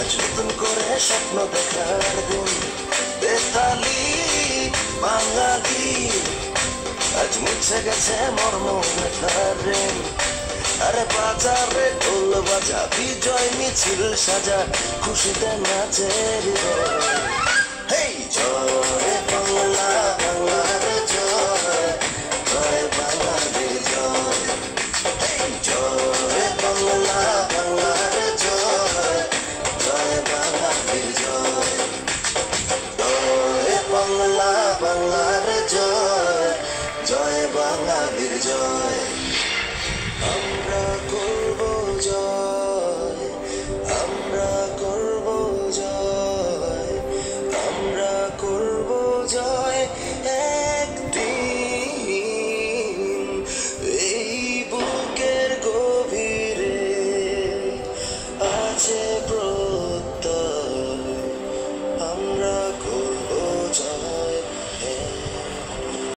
আজ নতুন করে স্বপ্ন দেখার দিন বেতালি বাঙালি আজ মুছে গেছে মর্ম ব্যথার ঋণ আরে বাজারে ঢোল বাজা বিজয় মিছিল সাজা খুশিতে নাচে হৃদয় হেই জয়